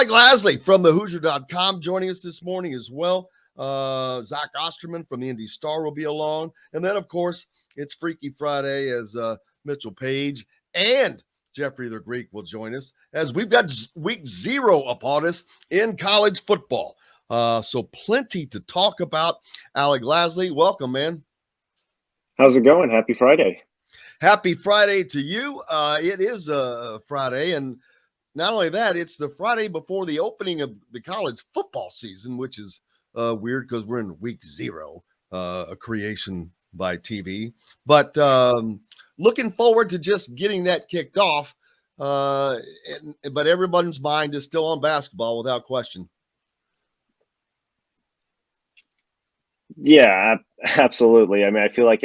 Alec Lasley from the Hoosier.com joining us this morning as well. Zach Osterman from the Indy Star will be along. And then, of course, it's Freaky Friday as Mitchell Page and Jeffrey the Greek will join us as we've got week 0 upon us in college football. So plenty to talk about. Alec Lasley, welcome, man. How's it going? Happy Friday. Happy Friday to you. It is Friday, and not only that, it's the Friday before the opening of the college football season, which is weird because we're in week 0, a creation by TV. But looking forward to just getting that kicked off. But everyone's mind is still on basketball without question. Yeah, absolutely. I mean, I feel like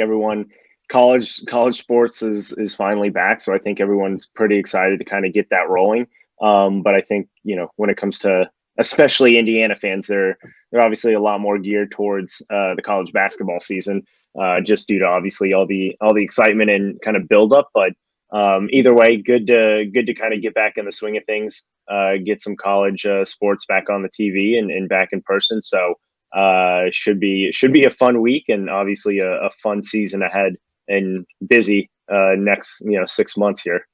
college sports is finally back, so I think everyone's pretty excited to kind of get that rolling. But I think, when it comes to especially Indiana fans, they're obviously a lot more geared towards the college basketball season, just due to obviously all the excitement and kind of build up. But either way, good to kind of get back in the swing of things, get some college sports back on the TV and back in person. So should be a fun week and obviously a fun season ahead and busy next 6 months here.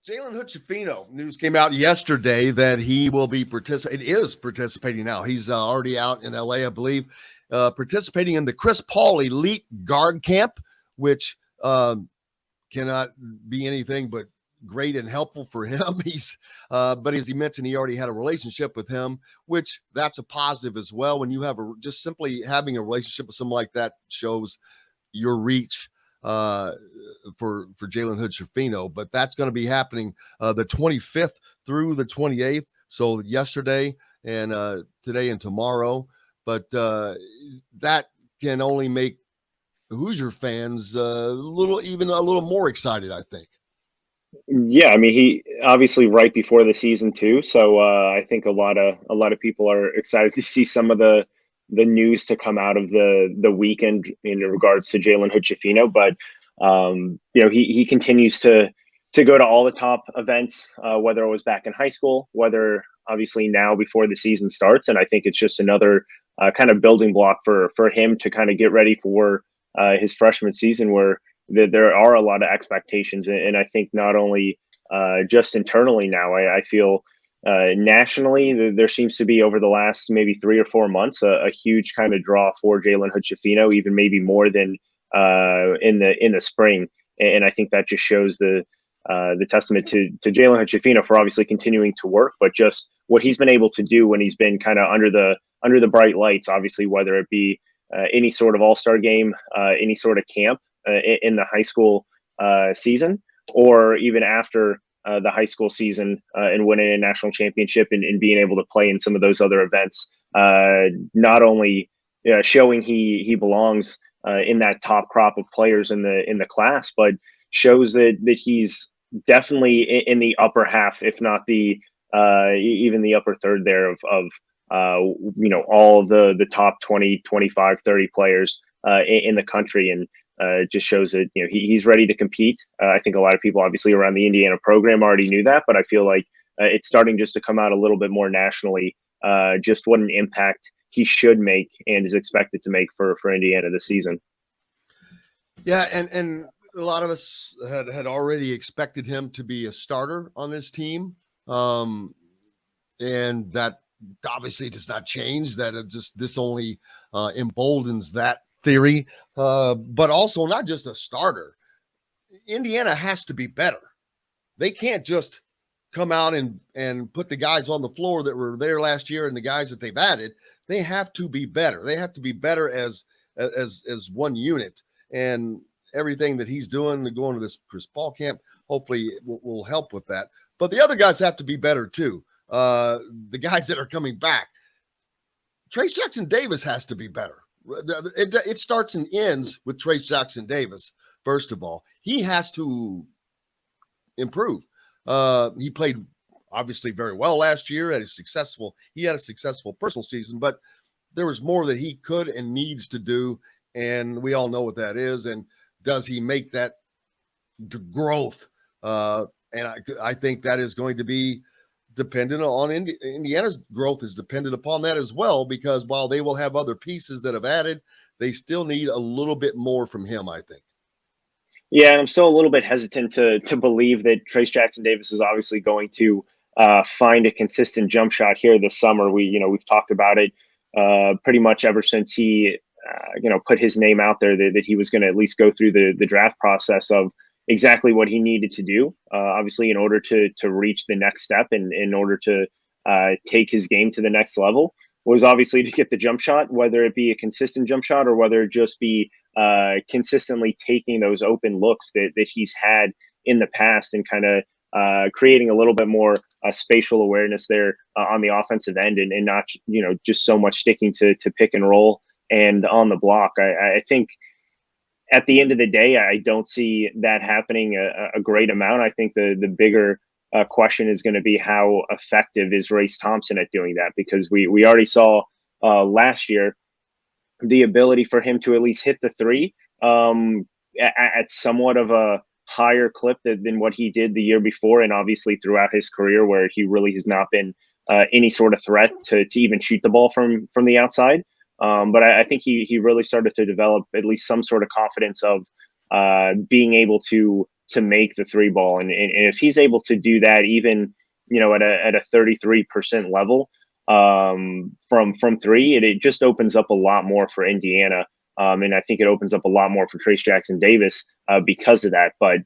Jalen Hood-Schifino news came out yesterday that he will be participating now. He's already out in LA, I believe, participating in the Chris Paul Elite Guard Camp, which cannot be anything but great and helpful for him. But as he mentioned, he already had a relationship with him, which that's a positive as well. When you have just simply having a relationship with someone like that shows your reach for Jalen Hood-Schifino. But that's going to be happening the 25th through the 28th. So yesterday and today and tomorrow. But that can only make Hoosier fans a little more excited, I think. Yeah, I mean, he obviously right before the season too, so I think a lot of people are excited to see some of the news to come out of the weekend in regards to Jalen Hood-Schifino. But he continues to go to all the top events, whether it was back in high school, whether obviously now before the season starts, and I think it's just another kind of building block for him to kind of get ready for his freshman season, where there are a lot of expectations. And I think not only just internally now, I feel nationally, there seems to be over the last maybe 3 or 4 months, a huge kind of draw for Jalen Hood-Schifino, even maybe more than in the spring. And I think that just shows the testament to Jalen Hood-Schifino for obviously continuing to work, but just what he's been able to do when he's been kind of under the bright lights, obviously, whether it be any sort of all-star game, any sort of camp, in the high school season, or even after the high school season and winning a national championship and being able to play in some of those other events, not only showing he belongs in that top crop of players in the class, but shows that he's definitely in the upper half, if not the even the upper third there of all the top 20, 25, 30 players in the country. And just shows that he's ready to compete. I think a lot of people obviously around the Indiana program already knew that, but I feel like it's starting just to come out a little bit more nationally, just what an impact he should make and is expected to make for Indiana this season. Yeah, and a lot of us had already expected him to be a starter on this team, and that obviously does not change. That this only emboldens that theory, but also not just a starter. Indiana has to be better. They can't just come out and put the guys on the floor that were there last year and the guys that they've added. They have to be better. They have to be better as one unit, and everything that he's doing to going to this Chris Paul camp hopefully will help with that. But the other guys have to be better too. The guys that are coming back, Trace Jackson Davis has to be better. It starts and ends with Trace Jackson Davis. First of all, he has to improve. He played obviously very well last year. He had a successful personal season, but there was more that he could and needs to do, and we all know what that is. And does he make that growth? And I think that is going to be dependent on Indiana's growth is dependent upon that as well, because while they will have other pieces that have added, they still need a little bit more from him, I think. Yeah, and I'm still a little bit hesitant to believe that Trace Jackson Davis is obviously going to find a consistent jump shot here this summer. We've talked about it pretty much ever since he put his name out there that he was going to at least go through the draft process of exactly what he needed to do, obviously in order to reach the next step and in order to take his game to the next level, was obviously to get the jump shot, whether it be a consistent jump shot or whether it just be consistently taking those open looks that he's had in the past and kind of creating a little bit more spatial awareness there on the offensive end, and not just so much sticking to pick and roll and on the block. I think at the end of the day, I don't see that happening a great amount. I think the bigger question is going to be how effective is Race Thompson at doing that, because we already saw last year the ability for him to at least hit the three at somewhat of a higher clip than what he did the year before, and obviously throughout his career, where he really has not been any sort of threat to even shoot the ball from the outside. But I think he really started to develop at least some sort of confidence of being able to make the three ball, and if he's able to do that, even at a 33% level from three, it just opens up a lot more for Indiana. And I think it opens up a lot more for Trace Jackson Davis because of that. But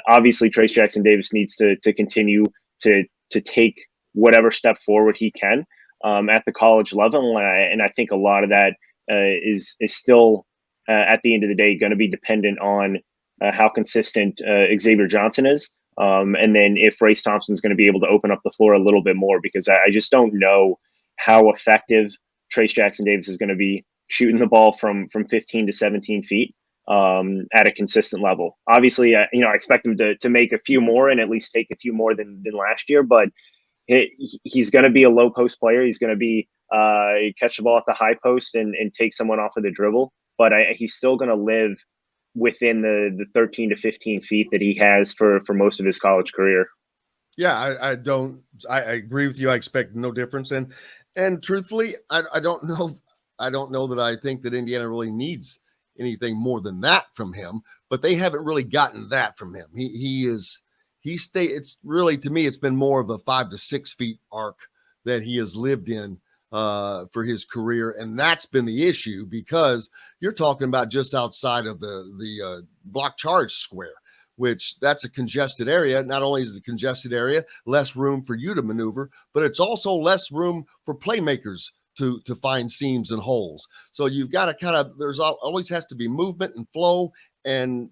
obviously, Trace Jackson Davis needs to continue to take whatever step forward he can at the college level, and I think a lot of that is still at the end of the day going to be dependent on how consistent Xavier Johnson is. And then if Race Thompson is going to be able to open up the floor a little bit more, because I just don't know how effective Trace Jackson Davis is going to be shooting the ball from 15 to 17 feet at a consistent level. Obviously, I expect him to make a few more and at least take a few more than last year, but he's going to be a low post player. He's going to be catch the ball at the high post and take someone off of the dribble, but he's still going to live within the 13 to 15 feet that he has for most of his college career. Yeah, I agree with you. I expect no difference. And truthfully, I don't know. I don't know that I think that Indiana really needs anything more than that from him, but they haven't really gotten that from him. It's really, to me, it's been more of a 5 to 6 feet arc that he has lived in for his career. And that's been the issue, because you're talking about just outside of the block charge square, which that's a congested area. Not only is it a congested area, less room for you to maneuver, but it's also less room for playmakers to find seams and holes. So you've got to there's always has to be movement and flow and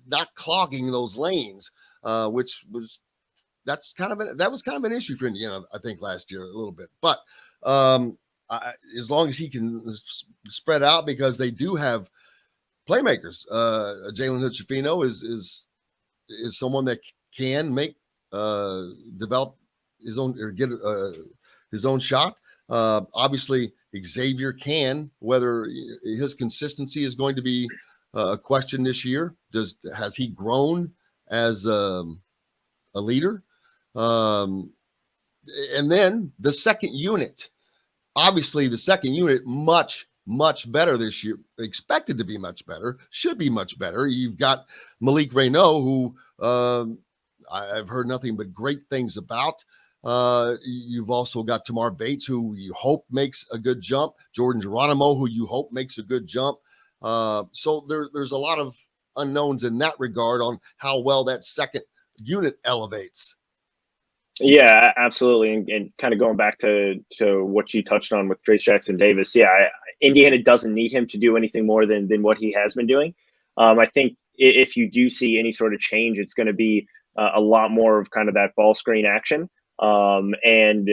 not clogging those lanes, which was that was kind of an issue for Indiana, I think, last year a little bit. But as long as he can spread out, because they do have playmakers. Jalen Hood-Schifino is someone that can develop his own or get his own shot. Obviously, Xavier can. Whether his consistency is going to be a question this year. Has he grown as a leader? And then the second unit. Obviously, the second unit much better this year. Expected to be much better. Should be much better. You've got Malik Reneau, who I've heard nothing but great things about. You've also got Tamar Bates, who you hope makes a good jump. Jordan Geronimo, who you hope makes a good jump. So there's a lot of unknowns in that regard on how well that second unit elevates. Yeah, absolutely. And kind of going back to what you touched on with Trace Jackson Davis. Yeah, Indiana doesn't need him to do anything more than what he has been doing. I think if you do see any sort of change, it's going to be a lot more of kind of that ball screen action. And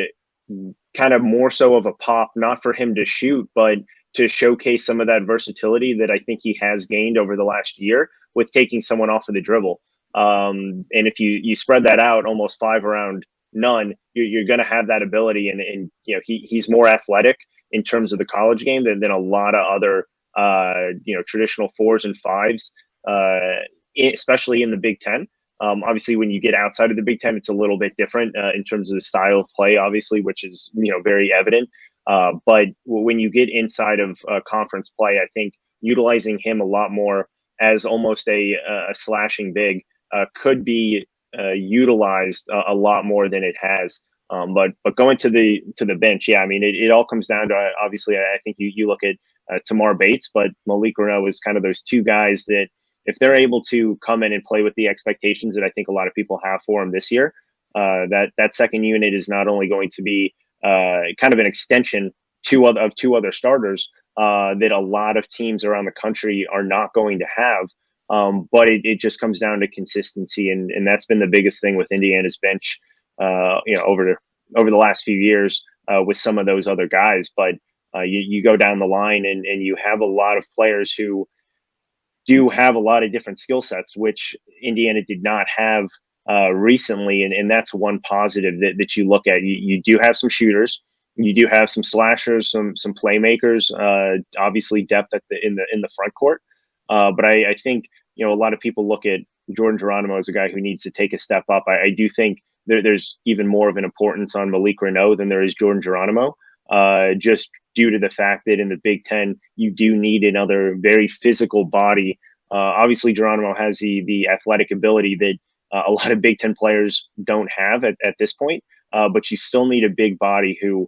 kind of more so of a pop, not for him to shoot, but to showcase some of that versatility that I think he has gained over the last year with taking someone off of the dribble. And if you spread that out almost 5 around none, you're going to have that ability. And he's more athletic in terms of the college game than a lot of other traditional 4s and 5s, especially in the Big Ten. Obviously, when you get outside of the Big Ten, it's a little bit different in terms of the style of play, obviously, which is very evident. But when you get inside of conference play, I think utilizing him a lot more as almost a slashing big could be utilized a lot more than it has. But going to the bench, yeah, I mean, it all comes down to obviously. I think you look at Tamar Bates, but Malik Reneau is kind of those two guys that if they're able to come in and play with the expectations that I think a lot of people have for him this year, that second unit is not only going to be kind of an extension of two other starters that a lot of teams around the country are not going to have. But it just comes down to consistency, and that's been the biggest thing with Indiana's bench, over the last few years with some of those other guys. But you go down the line, and you have a lot of players who do have a lot of different skill sets, which Indiana did not have recently, and that's one positive that you look at. You do have some shooters, you do have some slashers, some playmakers. Obviously, depth in the front court, but I think a lot of people look at Jordan Geronimo as a guy who needs to take a step up. I do think there's even more of an importance on Malik Reneau than there is Jordan Geronimo, just due to the fact that in the Big Ten, you do need another very physical body. Obviously, Geronimo has the athletic ability that a lot of Big Ten players don't have at this point, but you still need a big body who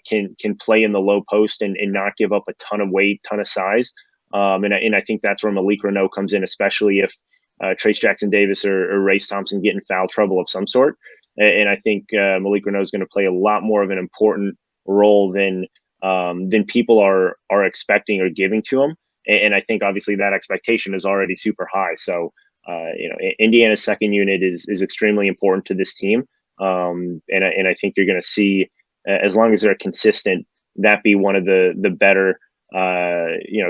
can play in the low post and not give up a ton of weight, ton of size. And I think that's where Malik Reneau comes in, especially if Trace Jackson Davis or Race Thompson get in foul trouble of some sort. And I think Malik Reneau is going to play a lot more of an important role than people are expecting or giving to him. And I think obviously that expectation is already super high. So Indiana's second unit is extremely important to this team. And I think you're going to see, as long as they're consistent, that be one of the better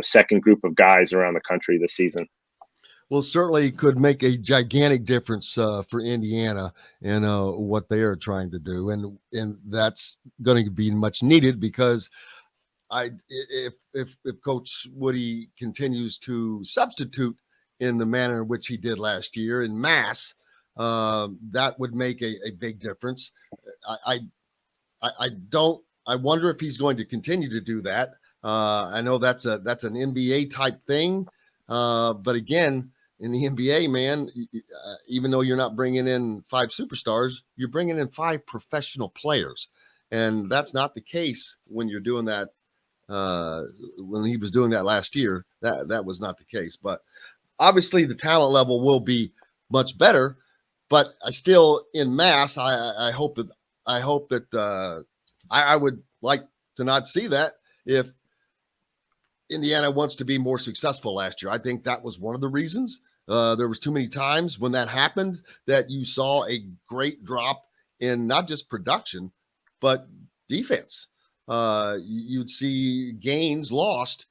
second group of guys around the country this season. Well, certainly could make a gigantic difference for Indiana and what they are trying to do, and that's going to be much needed because if Coach Woody continues to substitute in the manner in which he did last year in mass, that would make a big difference. I wonder if he's going to continue to do that. I know that's an NBA type thing, but again, in the NBA, man, even though you're not bringing in 5 superstars, you're bringing in 5 professional players, and that's not the case when you're doing that. When he was doing that last year, that was not the case. But obviously, the talent level will be much better. But I still, in mass, I hope that I would like to not see that if Indiana wants to be more successful last year. I think that was one of the reasons. There was too many times when that happened that you saw a great drop in not just production, but defense. You'd see gains lost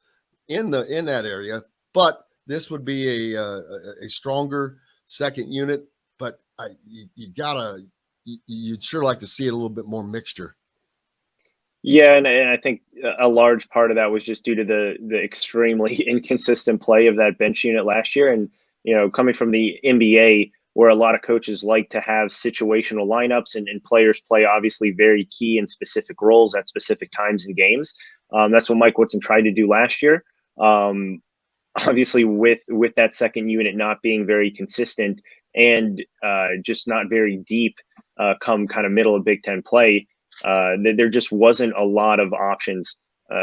in that area, but this would be a stronger second unit. But you'd sure like to see it a little bit more mixture. Yeah, and I think a large part of that was just due to the extremely inconsistent play of that bench unit last year. And, coming from the NBA, where a lot of coaches like to have situational lineups and players play obviously very key and specific roles at specific times in games. That's what Mike Woodson tried to do last year. Obviously, with that second unit not being very consistent and just not very deep come kind of middle of Big Ten play, there just wasn't a lot of options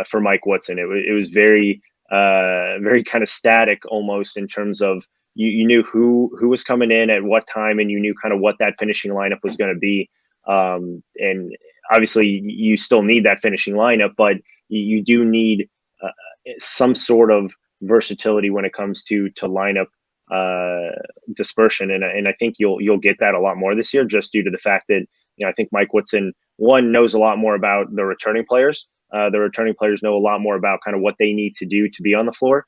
for Mike Woodson. It was very kind of static almost in terms of you knew who was coming in at what time, and you knew kind of what that finishing lineup was going to be. And obviously, you still need that finishing lineup, but you do need some sort of versatility when it comes to lineup dispersion, and I think you'll get that a lot more this year, just due to the fact that I think Mike Woodson knows a lot more about the returning players. The returning players know a lot more about kind of what they need to do to be on the floor.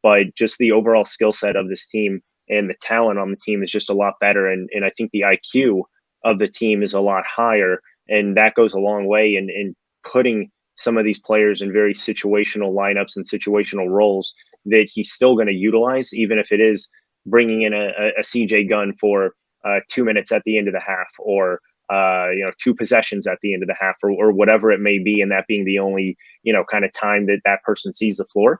But just the overall skill set of this team and the talent on the team is just a lot better. And I think the IQ of the team is a lot higher. And that goes a long way in putting some of these players in very situational lineups and situational roles that he's still going to utilize, even if it is bringing in a CJ Gunn for 2 minutes at the end of the half, or 2 possessions at the end of the half, or whatever it may be, and that being the only kind of time that person sees the floor.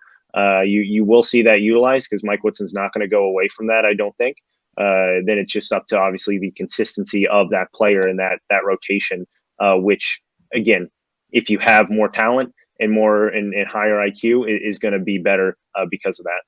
You will see that utilized, because Mike Woodson's not going to go away from that, I don't think. Then it's just up to obviously the consistency of that player and that rotation, which again, if you have more talent and more and higher IQ, is going to be better because of that.